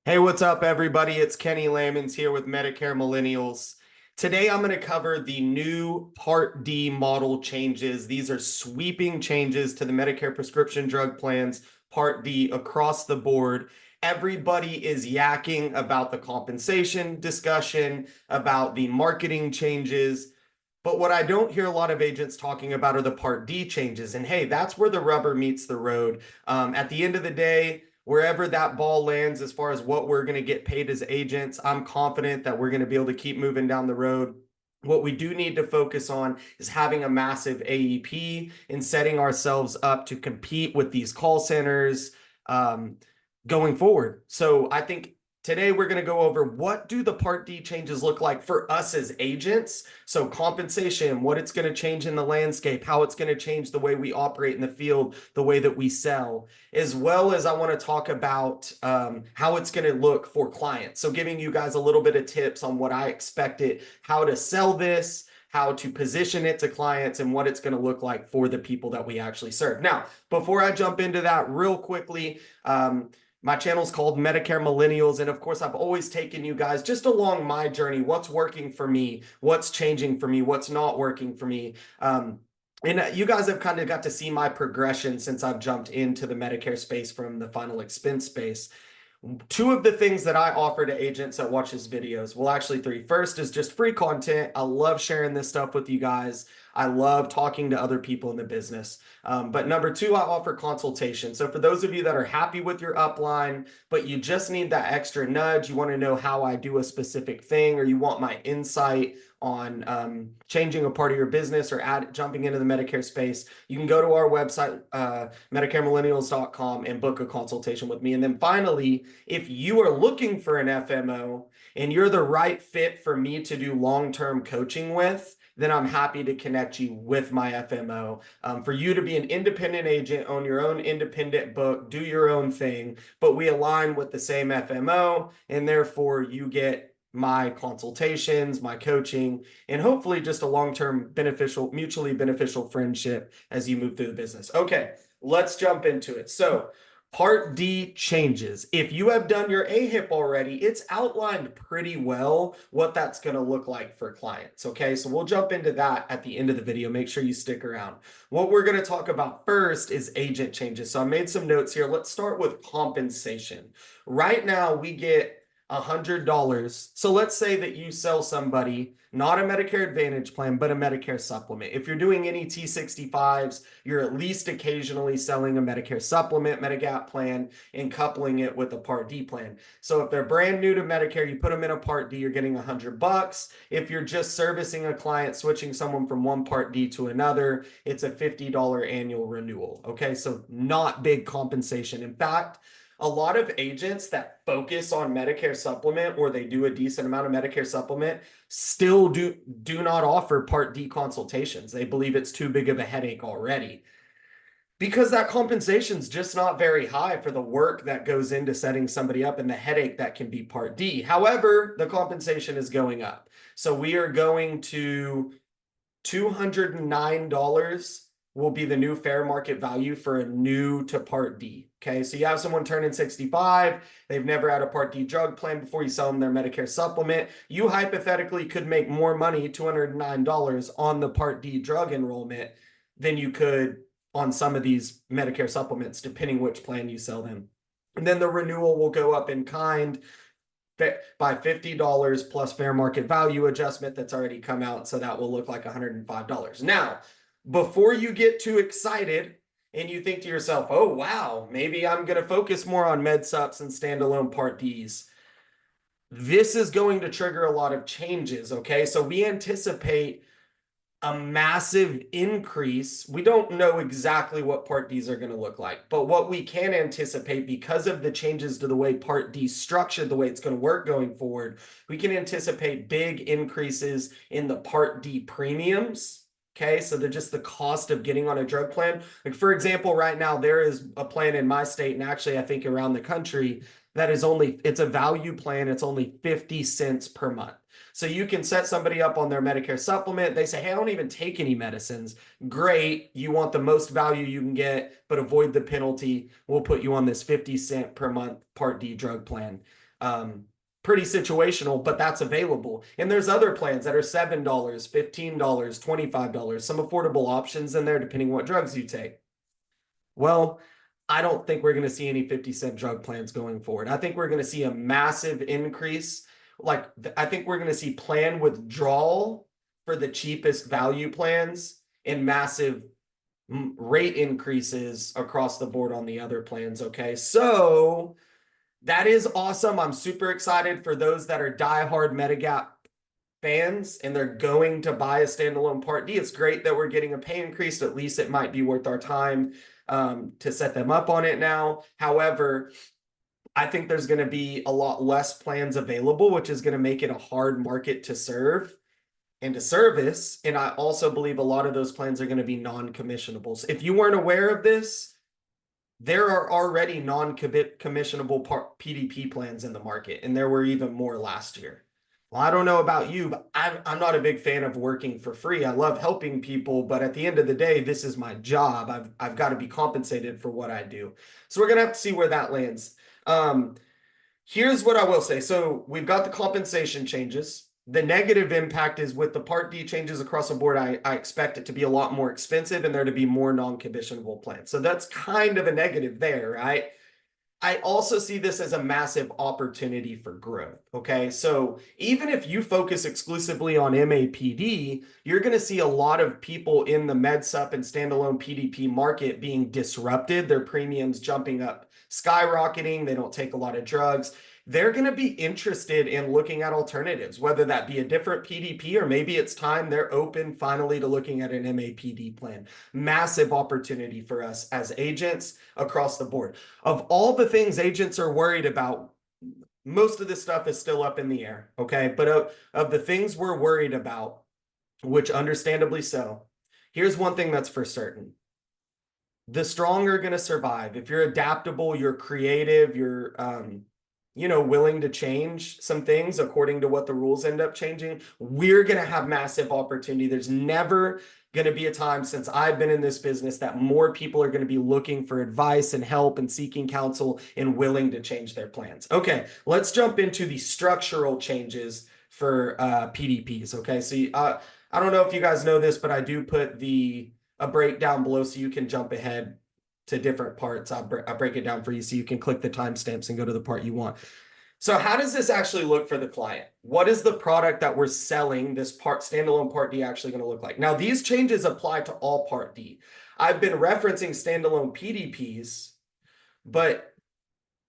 Hey, what's up, everybody? It's Kenny Lamons here with Medicare Millennials. Today, I'm going to cover the new Part D model changes. These are sweeping changes to the Medicare prescription drug plans, Part D, across the board. Everybody is yakking about the compensation discussion, about the marketing changes. But what I don't hear a lot of agents talking about are the Part D changes. And hey, that's where the rubber meets the road. At the end of the day, wherever that ball lands as far as what we're going to get paid as agents, I'm confident that we're going to be able to keep moving down the road. What we do need to focus on is having a massive AEP and setting ourselves up to compete with these call centers um, going forward. So I think today we're going to go over what do the Part D changes look like for us as agents. So compensation, what it's going to change in the landscape, how it's going to change the way we operate in the field, the way that we sell, as well as I want to talk about how it's going to look for clients. So giving you guys a little bit of tips on what I expected, how to sell this, how to position it to clients, and what it's going to look like for the people that we actually serve. Now, before I jump into that real quickly, my channel is called Medicare Millennials. And of course, I've always taken you guys just along my journey. What's working for me? What's changing for me? What's not working for me? And you guys have kind of got to see my progression since I've jumped into the Medicare space from the final expense space. Two of the things that I offer to agents that watch his videos, well, actually three. First is just free content. I love sharing this stuff with you guys. I love talking to other people in the business. But number two, I offer consultation. So for those of you that are happy with your upline, but you just need that extra nudge, you want to know how I do a specific thing, or you want my insight on changing a part of your business or jumping into the Medicare space, you can go to our website, MedicareMillennials.com, and book a consultation with me. And then finally, if you are looking for an FMO and you're the right fit for me to do long-term coaching with, then I'm happy to connect you with my FMO for you to be an independent agent, own your own independent book, do your own thing, but we align with the same FMO, and therefore you get my consultations, my coaching, and hopefully just a long-term beneficial, mutually beneficial friendship as you move through the business. Okay, let's jump into it. So Part D changes. If you have done your AHIP already, it's outlined pretty well what that's going to look like for clients. Okay, so we'll jump into that at the end of the video. Make sure you stick around. What we're going to talk about first is agent changes. So I made some notes here. Let's start with compensation. Right now, we get $100. So let's say that you sell somebody not a Medicare Advantage plan, but a Medicare supplement. If you're doing any T65s, you're at least occasionally selling a Medicare supplement, Medigap plan, and coupling it with a Part D plan. So if they're brand new to Medicare, you put them in a Part D, you're getting $100. If you're just servicing a client, switching someone from one Part D to another, it's a $50 annual renewal. Okay, so not big compensation. In fact, a lot of agents that focus on Medicare supplement, or they do a decent amount of Medicare supplement, still do not offer Part D consultations. They believe it's too big of a headache already because that compensation is just not very high for the work that goes into setting somebody up and the headache that can be Part D. However, the compensation is going up. So we are going to $209 will be the new fair market value for a new to Part D. Okay, so you have someone turning 65, they've never had a Part D drug plan before, you sell them their Medicare supplement. You hypothetically could make more money, $209 on the Part D drug enrollment than you could on some of these Medicare supplements, depending which plan you sell them. And then the renewal will go up in kind by $50 plus fair market value adjustment that's already come out. So that will look like $105. Now, before you get too excited and you think to yourself, oh, wow, maybe I'm going to focus more on med sups and standalone Part Ds, this is going to trigger a lot of changes. Okay, so we anticipate a massive increase. We don't know exactly what Part Ds are going to look like, but what we can anticipate because of the changes to the way Part D is structured, the way it's going to work going forward, we can anticipate big increases in the Part D premiums. Okay, so they're just the cost of getting on a drug plan. Like, for example, right now, there is a plan in my state, and actually, I think around the country, that is it's a value plan. It's only 50 cents per month. So you can set somebody up on their Medicare supplement. They say, hey, I don't even take any medicines. Great. You want the most value you can get, but avoid the penalty. We'll put you on this 50 cent per month Part D drug plan. Pretty situational, but that's available. And there's other plans that are $7, $15, $25, some affordable options in there depending what drugs you take. Well, I don't think we're going to see any 50-cent drug plans going forward. I think we're going to see a massive increase. Like, I think we're going to see plan withdrawal for the cheapest value plans and massive rate increases across the board on the other plans. Okay. So that is awesome. I'm super excited for those that are diehard Medigap fans and they're going to buy a standalone Part D. It's great that we're getting a pay increase. At least it might be worth our time to set them up on it now. However, I think there's going to be a lot less plans available, which is going to make it a hard market to serve and to service. And I also believe a lot of those plans are going to be non-commissionables. If you weren't aware of this, there are already non-commissionable PDP plans in the market, and there were even more last year. Well, I don't know about you, but I'm not a big fan of working for free. I love helping people, but at the end of the day, this is my job. I've got to be compensated for what I do. So we're gonna have to see where that lands. Here's what I will say. So we've got the compensation changes. The negative impact is with the Part D changes across the board, I expect it to be a lot more expensive and there to be more non-commissionable plans. So that's kind of a negative there, right? I also see this as a massive opportunity for growth. Okay. So even if you focus exclusively on MAPD, you're going to see a lot of people in the MedSup and standalone PDP market being disrupted, their premiums jumping up, skyrocketing. They don't take a lot of drugs. They're going to be interested in looking at alternatives, whether that be a different PDP or maybe it's time they're open finally to looking at an MAPD plan. Massive opportunity for us as agents across the board. Of all the things agents are worried about, most of this stuff is still up in the air, okay? But of the things we're worried about, which understandably so, here's one thing that's for certain. The strong are going to survive. If you're adaptable, you're creative, you're willing to change some things according to what the rules end up changing, we're going to have massive opportunity. There's never going to be a time since I've been in this business that more people are going to be looking for advice and help and seeking counsel and willing to change their plans. Okay, let's jump into the structural changes for PDPs. Okay, so I don't know if you guys know this, but I do put a breakdown below so you can jump ahead to different parts. I'll break it down for you so you can click the timestamps and go to the part you want. So how does this actually look for the client? What is the product that we're selling, this standalone Part D, actually going to look like? Now, these changes apply to all Part D. I've been referencing standalone PDPs, but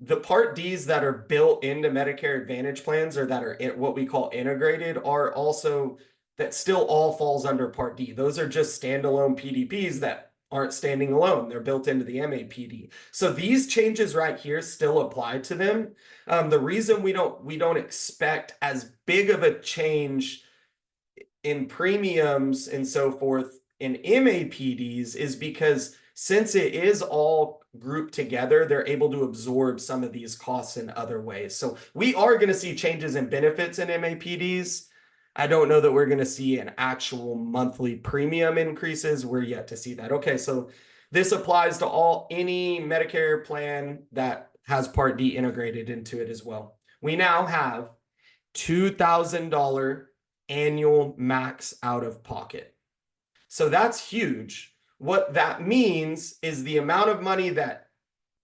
the Part Ds that are built into Medicare Advantage plans or that are what we call integrated are also, that still all falls under Part D. Those are just standalone PDPs that aren't standing alone. They're built into the MAPD. So these changes right here still apply to them. The reason we don't expect as big of a change in premiums and so forth in MAPDs is because since it is all grouped together, they're able to absorb some of these costs in other ways. So we are going to see changes in benefits in MAPDs. I don't know that we're going to see an actual monthly premium increases. We're yet to see that. Okay, so this applies to any Medicare plan that has Part D integrated into it as well. We now have $2,000 annual max out of pocket. So that's huge. What that means is the amount of money that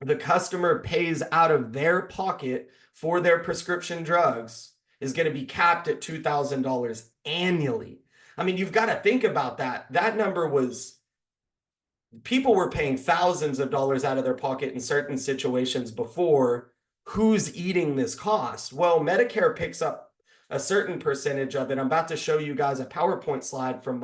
the customer pays out of their pocket for their prescription drugs is going to be capped at $2,000 annually. I mean, you've got to think about that. That number was, people were paying thousands of dollars out of their pocket in certain situations before. Who's eating this cost? Well, Medicare picks up a certain percentage of it. I'm about to show you guys a PowerPoint slide from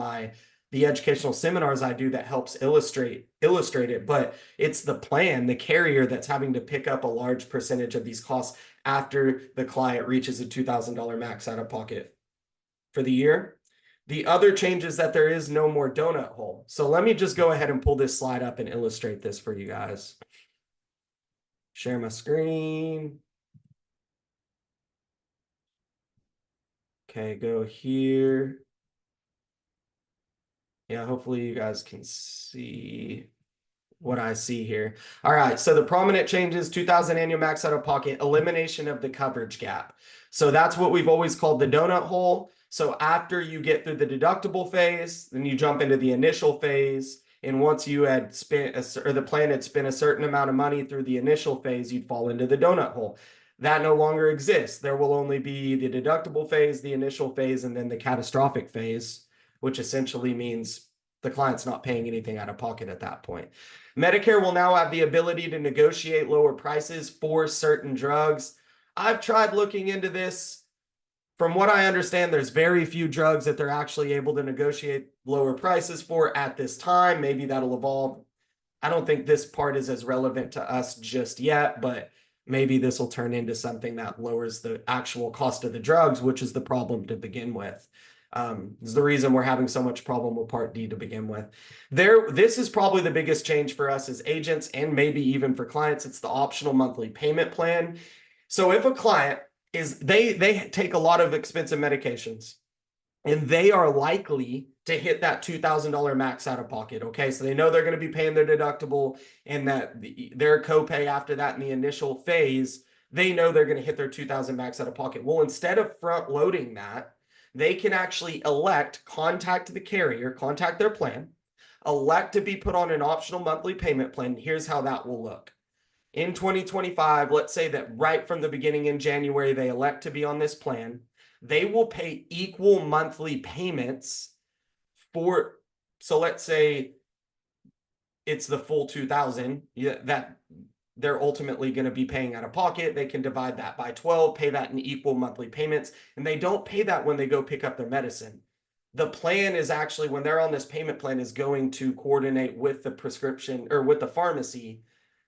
the educational seminars I do that helps illustrate it, but it's the plan, the carrier, that's having to pick up a large percentage of these costs after the client reaches a $2,000 max out of pocket for the year. The other change is that there is no more donut hole. So let me just go ahead and pull this slide up and illustrate this for you guys. Share my screen. Okay, go here. Yeah, hopefully you guys can see. what I see here. All right, so the prominent changes, 2,000 annual max out of pocket, elimination of the coverage gap. So that's what we've always called the donut hole. So after you get through the deductible phase, then you jump into the initial phase. And once you had spent, or the plan had spent a certain amount of money through the initial phase, you'd fall into the donut hole. That no longer exists. There will only be the deductible phase, the initial phase, and then the catastrophic phase, which essentially means the client's not paying anything out of pocket at that point. Medicare will now have the ability to negotiate lower prices for certain drugs. I've tried looking into this. From what I understand, there's very few drugs that they're actually able to negotiate lower prices for at this time. Maybe that'll evolve. I don't think this part is as relevant to us just yet, but maybe this will turn into something that lowers the actual cost of the drugs, which is the problem to begin with. Is the reason we're having so much problem with Part D to begin with. This is probably the biggest change for us as agents and maybe even for clients. It's the optional monthly payment plan. So if a client they take a lot of expensive medications and they are likely to hit that $2,000 max out of pocket. Okay, so they know they're going to be paying their deductible and that their copay after that in the initial phase, they know they're going to hit their $2,000 max out of pocket. Well, instead of front loading that, they can actually contact the carrier, contact their plan, elect to be put on an optional monthly payment plan. Here's how that will look. In 2025, let's say that right from the beginning in January, they elect to be on this plan. They will pay equal monthly payments for, so let's say it's the full 2,000 that they're ultimately going to be paying out of pocket. They can divide that by 12, pay that in equal monthly payments, and they don't pay that when they go pick up their medicine. The plan is actually, when they're on this payment plan, is going to coordinate with the prescription or with the pharmacy.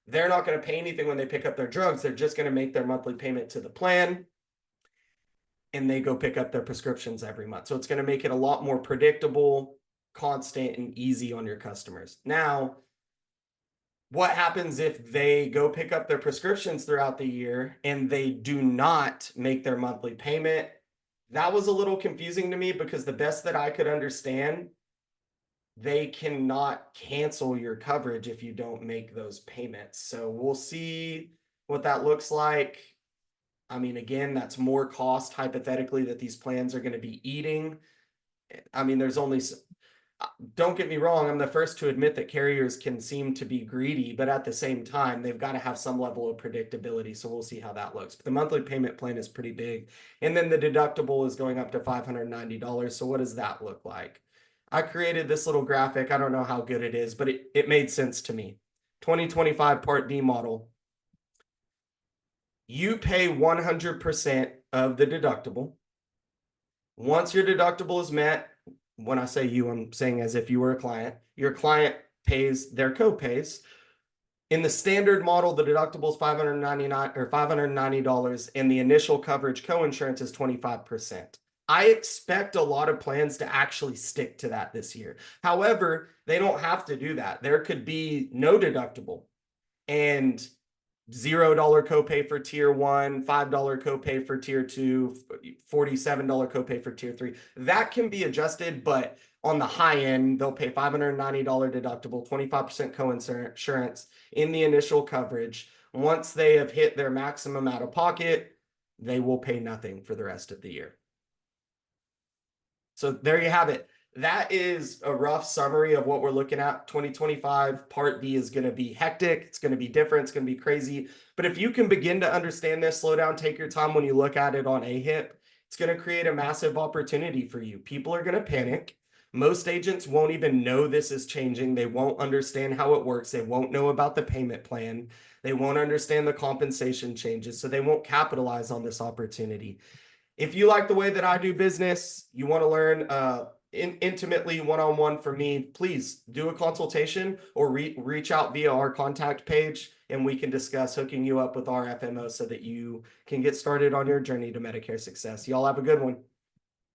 They're not going to pay anything when they pick up their drugs. They're just going to make their monthly payment to the plan, and they go pick up their prescriptions every month. So it's going to make it a lot more predictable, constant, and easy on your customers. Now, what happens if they go pick up their prescriptions throughout the year and they do not make their monthly payment? That was a little confusing to me because the best that I could understand, they cannot cancel your coverage if you don't make those payments. So we'll see what that looks like. I mean, again, that's more cost hypothetically that these plans are going to be eating. I mean, there's only, don't get me wrong, I'm the first to admit that carriers can seem to be greedy, but at the same time, they've got to have some level of predictability. So we'll see how that looks. But the monthly payment plan is pretty big. And then the deductible is going up to $590. So what does that look like? I created this little graphic. I don't know how good it is, but it made sense to me. 2025 Part D model. You pay 100% of the deductible. Once your deductible is met, when I say you, I'm saying as if you were a client, your client pays their copays. In the standard model, the deductible is $590 and the initial coverage coinsurance is 25%. I expect a lot of plans to actually stick to that this year. However, they don't have to do that. There could be no deductible and $0 copay for tier 1, $5 copay for tier 2, $47 copay for tier 3. That can be adjusted, but on the high end, they'll pay $590 deductible, 25% coinsurance in the initial coverage. Once they have hit their maximum out of pocket, they will pay nothing for the rest of the year. So there you have it. That is a rough summary of what we're looking at. 2025 Part D is going to be hectic. It's going to be different. It's going to be crazy. But if you can begin to understand this, slow down, take your time when you look at it on AHIP, it's going to create a massive opportunity for you. People are going to panic. Most agents won't even know this is changing. They won't understand how it works. They won't know about the payment plan. They won't understand the compensation changes. So they won't capitalize on this opportunity. If you like the way that I do business, you want to learn intimately one-on-one from me, please do a consultation or reach out via our contact page and we can discuss hooking you up with our FMO so that you can get started on your journey to Medicare success. Y'all have a good one.